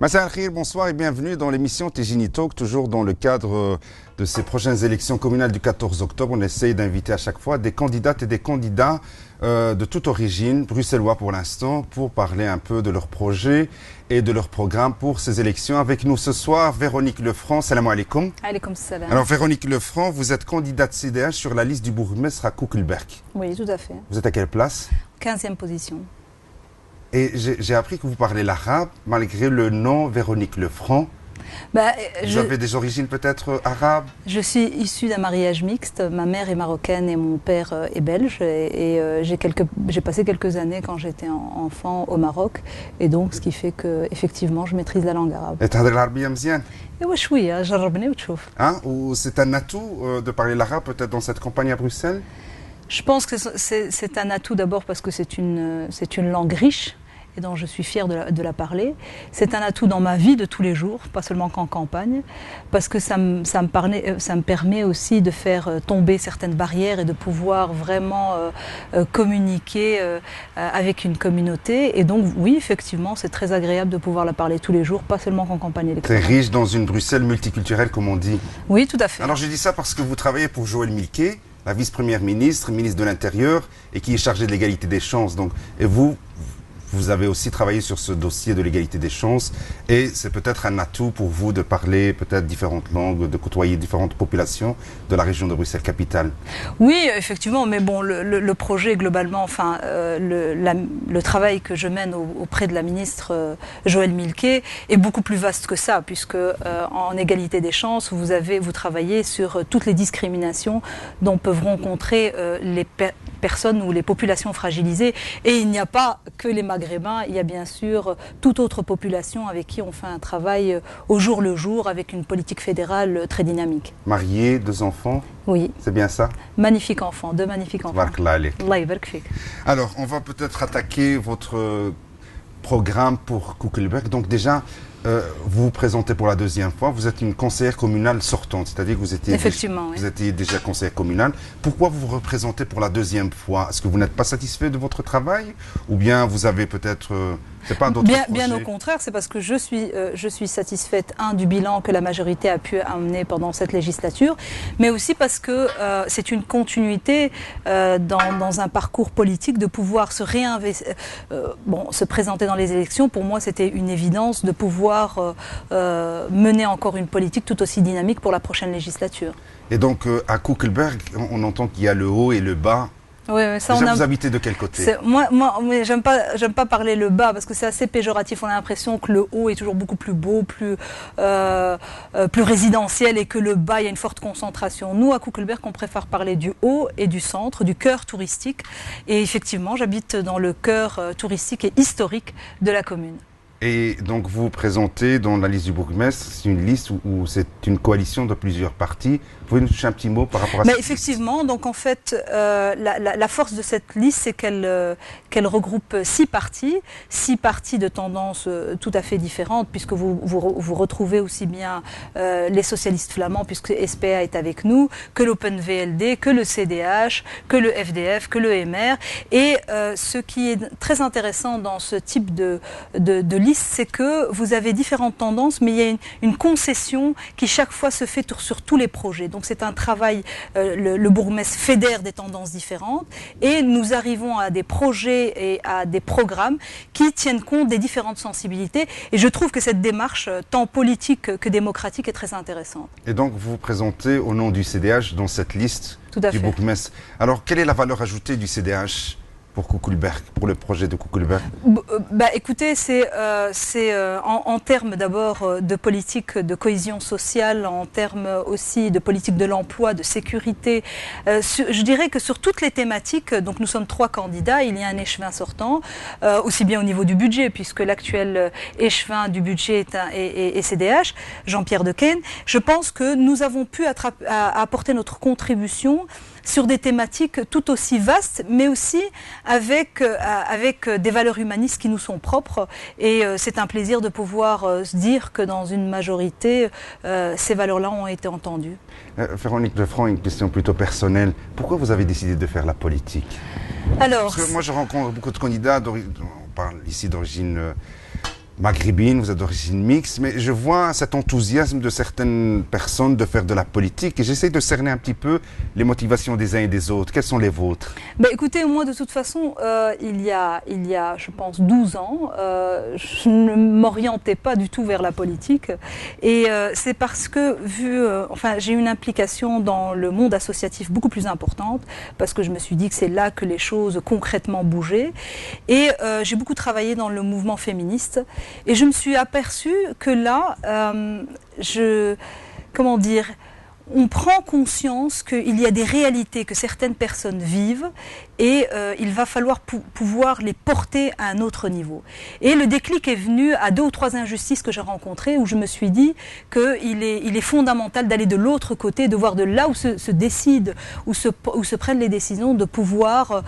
Massa al-Khir, bonsoir et bienvenue dans l'émission Tejini Talk, toujours dans le cadre de ces prochaines élections communales du 14 octobre. On essaye d'inviter à chaque fois des candidates et des candidats de toute origine, bruxellois pour l'instant, pour parler un peu de leurs projets et de leur programme pour ces élections. Avec nous ce soir, Véronique Lefranc. Salam alaikum. Alaikum salam. Alors Véronique Lefranc, vous êtes candidate CDH sur la liste du bourgmestre à Koekelberg. Oui, tout à fait. Vous êtes à quelle place? 15e position. Et j'ai appris que vous parlez l'arabe, malgré le nom Véronique Lefranc. Vous avez des origines peut-être arabes? Je suis issue d'un mariage mixte. Ma mère est marocaine et mon père est belge. Et j'ai passé quelques années quand j'étais enfant au Maroc. Et donc, ce qui fait qu'effectivement, je maîtrise la langue arabe. Et تهضر العربية مزيان؟ شوية جربني وتشوف. Ou c'est un atout de parler l'arabe peut-être dans cette campagne à Bruxelles? Je pense que c'est un atout d'abord parce que c'est une langue riche et dont je suis fière de la parler. C'est un atout dans ma vie de tous les jours, pas seulement qu'en campagne, parce que ça me permet aussi de faire tomber certaines barrières et de pouvoir vraiment communiquer avec une communauté. Et donc oui, effectivement, c'est très agréable de pouvoir la parler tous les jours, pas seulement qu'en campagne électorale. C'est riche dans une Bruxelles multiculturelle, comme on dit. Oui, tout à fait. Alors je dis ça parce que vous travaillez pour Joël Milquet, la vice-première ministre, ministre de l'Intérieur, et qui est chargée de l'égalité des chances. Donc, et vous avez aussi travaillé sur ce dossier de l'égalité des chances, et c'est peut-être un atout pour vous de parler peut-être différentes langues, de côtoyer différentes populations de la région de Bruxelles-Capitale. Oui, effectivement, mais bon, le projet globalement, enfin, le travail que je mène auprès de la ministre Joël Milquet est beaucoup plus vaste que ça, puisque en égalité des chances, vous travaillez sur toutes les discriminations dont peuvent rencontrer les personnes ou les populations fragilisées, et il n'y a pas que les Maghrébins, il y a bien sûr toute autre population avec qui on fait un travail au jour le jour avec une politique fédérale très dynamique. Marié, 2 enfants? Oui. C'est bien ça? Magnifiques enfants, 2 magnifiques enfants. Allah yabarak fik. Alors, on va peut-être attaquer votre programme pour Koekelberg. Donc déjà, vous vous présentez pour la 2e fois. Vous êtes une conseillère communale sortante, c'est-à-dire que vous étiez déjà conseillère communale. Pourquoi vous vous représentez pour la 2e fois? Est-ce que vous n'êtes pas satisfait de votre travail? Ou bien vous avez peut-être... Bien au contraire, c'est parce que je suis satisfaite, du bilan que la majorité a pu amener pendant cette législature, mais aussi parce que c'est une continuité dans un parcours politique de pouvoir se réinvestir, se présenter dans les élections. Pour moi, c'était une évidence de pouvoir mener encore une politique tout aussi dynamique pour la prochaine législature. Et donc, à Koekelberg, on entend qu'il y a le haut et le bas. Oui, ça, déjà, vous habitez de quel côté? Moi, j'aime pas parler le bas parce que c'est assez péjoratif. On a l'impression que le haut est toujours beaucoup plus beau, plus résidentiel, et que le bas, il y a une forte concentration. Nous, à Koekelberg, on préfère parler du haut et du centre, du cœur touristique. Et effectivement, j'habite dans le cœur touristique et historique de la commune. Et donc vous vous présentez dans la liste du bourgmestre, c'est une liste où c'est une coalition de plusieurs partis. Vous pouvez nous toucher un petit mot par rapport à ça? Effectivement, donc en fait, la force de cette liste, c'est qu'elle regroupe 6 partis de tendances tout à fait différentes, puisque vous retrouvez aussi bien les socialistes flamands, puisque SPA est avec nous, que l'Open VLD, que le CDH, que le FDF, que le MR. Et ce qui est très intéressant dans ce type de liste, c'est que vous avez différentes tendances, mais il y a une concession qui chaque fois se fait sur tous les projets. Donc c'est un travail, le bourgmestre fédère des tendances différentes, et nous arrivons à des projets et à des programmes qui tiennent compte des différentes sensibilités. Et je trouve que cette démarche, tant politique que démocratique, est très intéressante. Et donc vous vous présentez au nom du CDH dans cette liste du bourgmestre. Alors quelle est la valeur ajoutée du CDH pour Koekelberg, pour le projet de Koekelberg? Écoutez, c'est en termes d'abord de politique de cohésion sociale, en termes aussi de politique de l'emploi, de sécurité. Je dirais que sur toutes les thématiques, donc nous sommes 3 candidats, il y a un échevin sortant, aussi bien au niveau du budget, puisque l'actuel échevin du budget est CDH, Jean-Pierre Dequesne. Je pense que nous avons pu apporter notre contribution sur des thématiques tout aussi vastes, mais aussi avec des valeurs humanistes qui nous sont propres. Et c'est un plaisir de pouvoir se dire que dans une majorité, ces valeurs-là ont été entendues. Véronique Lefranc, une question plutôt personnelle. Pourquoi vous avez décidé de faire la politique? Alors, parce que moi, je rencontre beaucoup de candidats, on parle ici d'origine maghrébine, vous êtes d'origine mixte, mais je vois cet enthousiasme de certaines personnes de faire de la politique et j'essaie de cerner un petit peu les motivations des uns et des autres. Quelles sont les vôtres? Ben, écoutez, moi de toute façon, il y a, je pense, 12 ans, je ne m'orientais pas du tout vers la politique et c'est parce que j'ai eu une implication dans le monde associatif beaucoup plus importante parce que je me suis dit que c'est là que les choses concrètement bougeaient et j'ai beaucoup travaillé dans le mouvement féministe. Et je me suis aperçue que là, comment dire, on prend conscience qu'il y a des réalités que certaines personnes vivent et il va falloir pouvoir les porter à un autre niveau. Et le déclic est venu à 2 ou 3 injustices que j'ai rencontrées où je me suis dit qu'il est fondamental d'aller de l'autre côté, de voir de là où se décident, où se prennent les décisions, de pouvoir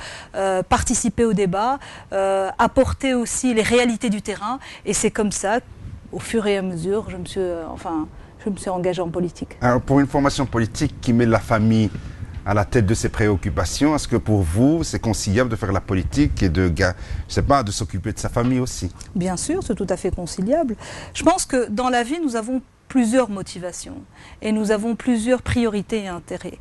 participer au débat, apporter aussi les réalités du terrain. Et c'est comme ça, au fur et à mesure, je me suis engagée en politique. Alors, pour une formation politique qui met la famille à la tête de ses préoccupations, est-ce que pour vous, c'est conciliable de faire la politique et de s'occuper de sa famille aussi? Bien sûr, c'est tout à fait conciliable. Je pense que dans la vie, nous avons plusieurs motivations et nous avons plusieurs priorités et intérêts.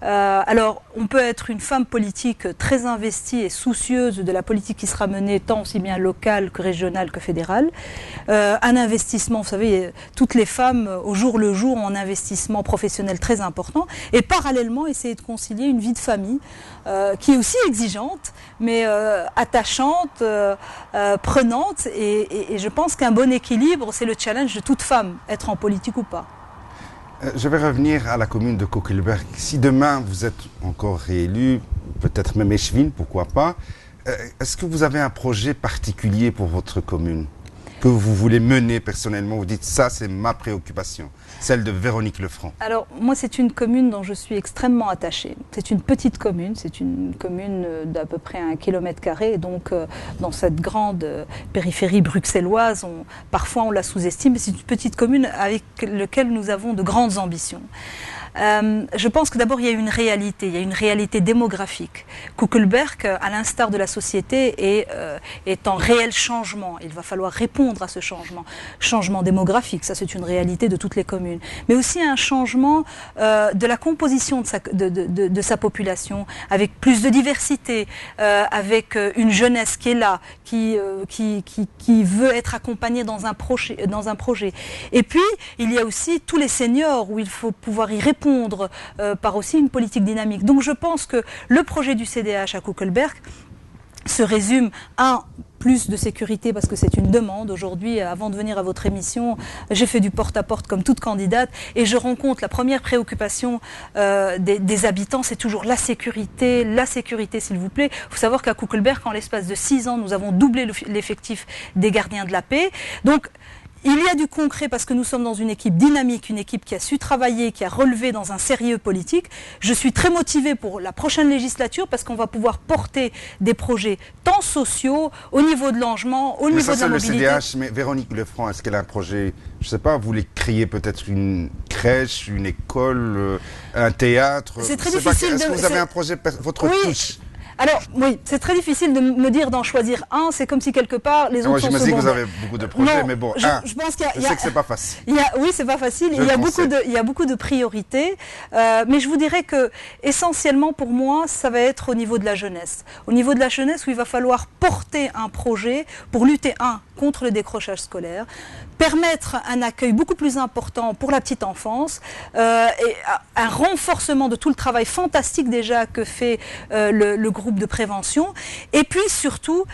Alors, on peut être une femme politique très investie et soucieuse de la politique qui sera menée tant aussi bien locale que régionale que fédérale. Un investissement, vous savez, toutes les femmes au jour le jour ont un investissement professionnel très important et parallèlement essayer de concilier une vie de famille qui est aussi exigeante mais attachante, prenante et je pense qu'un bon équilibre, c'est le challenge de toute femme, être en politique ou pas. Je vais revenir à la commune de Koekelberg. Si demain vous êtes encore réélu, peut-être même échevine, pourquoi pas, est-ce que vous avez un projet particulier pour votre commune que vous voulez mener personnellement? Vous dites ça, c'est ma préoccupation, celle de Véronique Lefranc. Alors moi, c'est une commune dont je suis extrêmement attachée. C'est une petite commune, c'est une commune d'à peu près 1 km². Donc dans cette grande périphérie bruxelloise, parfois on la sous-estime, mais c'est une petite commune avec laquelle nous avons de grandes ambitions. Je pense que d'abord il y a une réalité démographique. Koekelberg, à l'instar de la société, est en réel changement. Il va falloir répondre à ce changement démographique, ça c'est une réalité de toutes les communes. Mais aussi un changement de la composition de sa population, avec plus de diversité, avec une jeunesse qui est là, qui veut être accompagnée dans un projet. Et puis il y a aussi tous les seniors où il faut pouvoir y répondre par aussi une politique dynamique. Donc je pense que le projet du CDH à Koekelberg se résume à plus de sécurité parce que c'est une demande. Aujourd'hui, avant de venir à votre émission, j'ai fait du porte-à-porte comme toute candidate et je rencontre la première préoccupation des habitants, c'est toujours la sécurité s'il vous plaît. Il faut savoir qu'à Koekelberg, en l'espace de 6 ans, nous avons doublé l'effectif des gardiens de la paix. Donc, il y a du concret parce que nous sommes dans une équipe dynamique, une équipe qui a su travailler, qui a relevé dans un sérieux politique. Je suis très motivée pour la prochaine législature parce qu'on va pouvoir porter des projets tant sociaux, au niveau de l'engagement, au niveau de la mobilité. Mais ça, c'est le CDH, mais Véronique Lefranc, est-ce qu'elle a un projet, je ne sais pas, vous voulez créer peut-être une crèche, une école, un théâtre? C'est très difficile. Est-ce que vous avez un projet, votre touche? Alors, oui, c'est très difficile de me dire d'en choisir un. C'est comme si quelque part, les autres sont secondaires. J'imagine que vous avez beaucoup de projets, non, mais bon, je pense qu'il y a... Je sais que c'est pas facile. Oui, c'est pas facile. Il y a beaucoup de priorités. Mais je vous dirais que, essentiellement, pour moi, ça va être au niveau de la jeunesse. Au niveau de la jeunesse, où il va falloir porter un projet pour lutter, contre le décrochage scolaire, permettre un accueil beaucoup plus important pour la petite enfance, et un renforcement de tout le travail fantastique déjà que fait le groupe de prévention, et puis surtout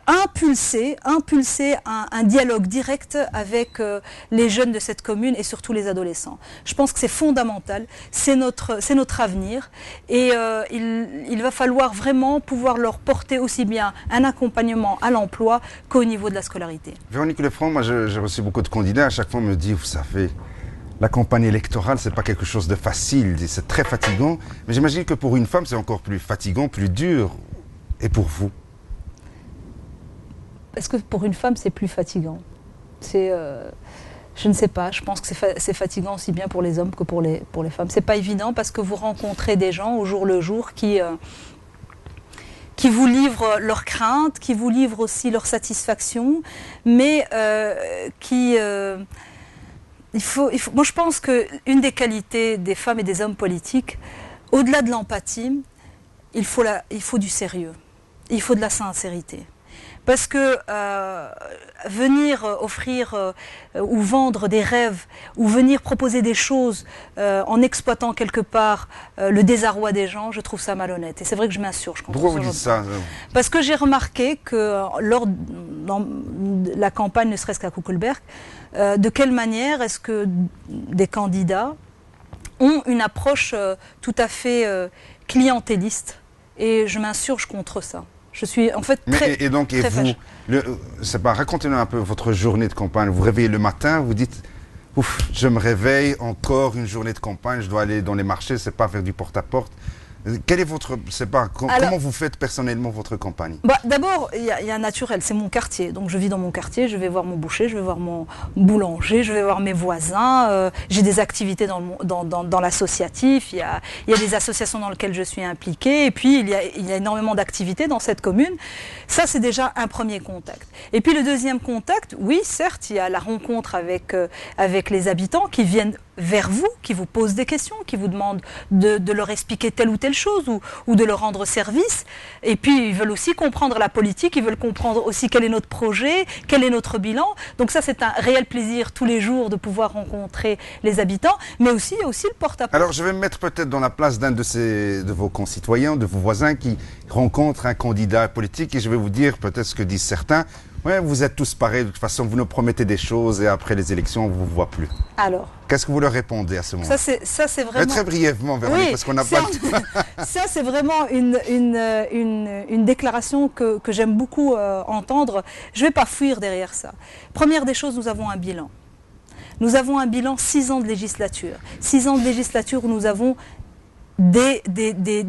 impulser un dialogue direct avec les jeunes de cette commune et surtout les adolescents. Je pense que c'est fondamental, c'est notre avenir, et il va falloir vraiment pouvoir leur porter aussi bien un accompagnement à l'emploi qu'au niveau de la scolarité. Véronique Lefranc, moi j'ai reçu beaucoup de candidats, à chaque fois on me dit, vous savez, la campagne électorale, c'est pas quelque chose de facile, c'est très fatigant. Mais j'imagine que pour une femme, c'est encore plus fatigant, plus dur. Et pour vous? Est-ce que pour une femme, c'est plus fatigant? Je ne sais pas, je pense que c'est fatigant aussi bien pour les hommes que pour les femmes. C'est pas évident parce que vous rencontrez des gens au jour le jour qui qui vous livrent leurs craintes, qui vous livrent aussi leurs satisfactions, mais moi je pense qu'une des qualités des femmes et des hommes politiques, au-delà de l'empathie, il faut du sérieux, il faut de la sincérité. Parce que venir offrir ou vendre des rêves, ou venir proposer des choses en exploitant quelque part le désarroi des gens, je trouve ça malhonnête. Et c'est vrai que je m'insurge contre ça. Pourquoi vous dites ça? Parce que j'ai remarqué que dans la campagne, ne serait-ce qu'à Koekelberg, de quelle manière est-ce que des candidats ont une approche tout à fait clientéliste. Et je m'insurge contre ça. Je suis en fait très Et donc, très vous, racontez-nous un peu votre journée de campagne. Vous réveillez le matin, vous dites, ouf, je me réveille, encore une journée de campagne, je dois aller dans les marchés, c'est pas faire du porte-à-porte. Quel est votre, comment vous faites personnellement votre campagne? D'abord, il y a un naturel, c'est mon quartier. Donc je vis dans mon quartier, je vais voir mon boucher, je vais voir mon boulanger, je vais voir mes voisins. J'ai des activités dans l'associatif, il y a des associations dans lesquelles je suis impliquée. Et puis il y a énormément d'activités dans cette commune. Ça, c'est déjà un premier contact. Et puis le deuxième contact, oui, certes, il y a la rencontre avec les habitants qui viennent vers vous, qui vous posent des questions, qui vous demandent de leur expliquer telle ou telle chose ou de leur rendre service. Et puis, ils veulent aussi comprendre la politique, ils veulent comprendre aussi quel est notre projet, quel est notre bilan. Donc ça, c'est un réel plaisir tous les jours de pouvoir rencontrer les habitants, mais aussi, il y a aussi le porte-à-porte. Alors, je vais me mettre peut-être dans la place d'un de vos concitoyens, de vos voisins qui rencontrent un candidat politique et je vais vous dire peut-être ce que disent certains. Ouais, vous êtes tous pareils, de toute façon, vous nous promettez des choses et après les élections, on ne vous voit plus. Alors, qu'est-ce que vous leur répondez à ce moment-là? Ça, c'est vraiment... Mais très brièvement, Véronique, parce qu'on n'a pas... Ça, c'est vraiment une déclaration que j'aime beaucoup entendre. Je ne vais pas fuir derrière ça. Première des choses, nous avons un bilan. Nous avons un bilan 6 ans de législature. 6 ans de législature où nous avons des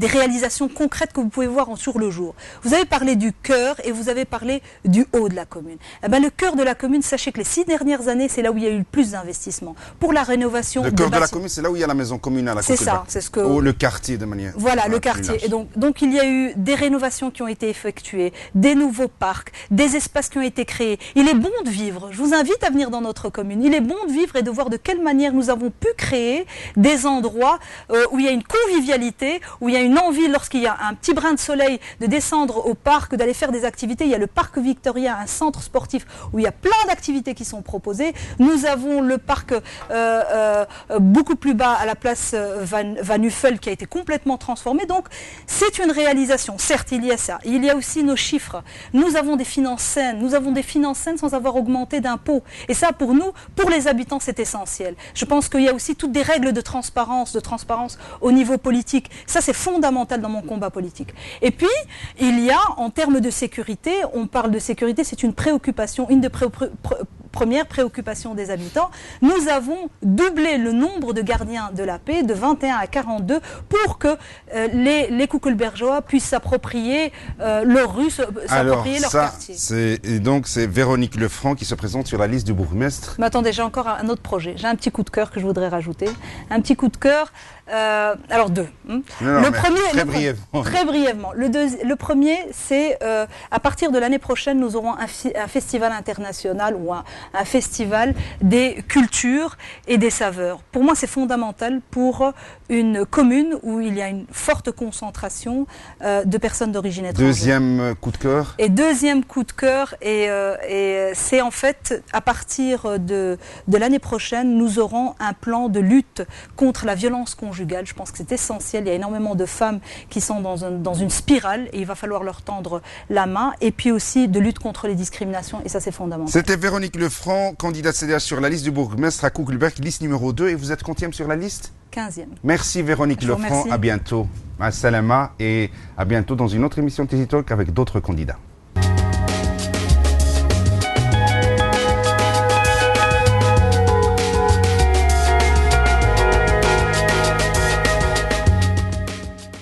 réalisations concrètes que vous pouvez voir sur le jour. Vous avez parlé du cœur et vous avez parlé du haut de la commune. Eh ben, le cœur de la commune, sachez que les 6 dernières années, c'est là où il y a eu le plus d'investissements. Pour la rénovation... Le cœur de la commune, c'est là où il y a la maison communale. C'est ça, c'est ce que... Ou le quartier de manière... Voilà, le quartier. Et donc il y a eu des rénovations qui ont été effectuées, des nouveaux parcs, des espaces qui ont été créés. Il est bon de vivre. Je vous invite à venir dans notre commune. Il est bon de vivre et de voir de quelle manière nous avons pu créer des endroits où il y a une convivialité, où il y a une envie, lorsqu'il y a un petit brin de soleil, de descendre au parc, d'aller faire des activités. Il y a le parc Victoria, un centre sportif où il y a plein d'activités qui sont proposées. Nous avons le parc beaucoup plus bas à la place Van Uffel qui a été complètement transformé. Donc c'est une réalisation. Certes, il y a ça. Il y a aussi nos chiffres. Nous avons des finances saines. Nous avons des finances saines sans avoir augmenté d'impôts. Et ça, pour nous, pour les habitants, c'est essentiel. Je pense qu'il y a aussi toutes des règles de transparence au niveau politique. Ça, c'est fondamental dans mon combat politique. Et puis, il y a, en termes de sécurité, on parle de sécurité, c'est une préoccupation, une des premières préoccupations des habitants. Nous avons doublé le nombre de gardiens de la paix de 21 à 42 pour que les Koekelbergeois puissent s'approprier leur rue, s'approprier leur quartier. Donc, c'est Véronique Lefranc qui se présente sur la liste du bourgmestre. Mais attendez, j'ai encore un autre projet. J'ai un petit coup de cœur que je voudrais rajouter. Un petit coup de cœur. Alors deux. Le premier, très brièvement. Le premier, c'est à partir de l'année prochaine, nous aurons un festival international ou un festival des cultures et des saveurs. Pour moi, c'est fondamental pour une commune où il y a une forte concentration de personnes d'origine étrangère. Deuxième coup de cœur. Et deuxième coup de cœur, et c'est en fait à partir de l'année prochaine, nous aurons un plan de lutte contre la violence conjugale. Je pense que c'est essentiel. Il y a énormément de femmes qui sont dans une spirale et il va falloir leur tendre la main. Et puis aussi de lutte contre les discriminations et ça c'est fondamental. C'était Véronique Lefranc, candidate CDH sur la liste du bourgmestre à Koekelberg, liste numéro 2 et vous êtes combien sur la liste? 15e. Merci Véronique Lefranc, à bientôt. Assalama et à bientôt dans une autre émission de Talk avec d'autres candidats.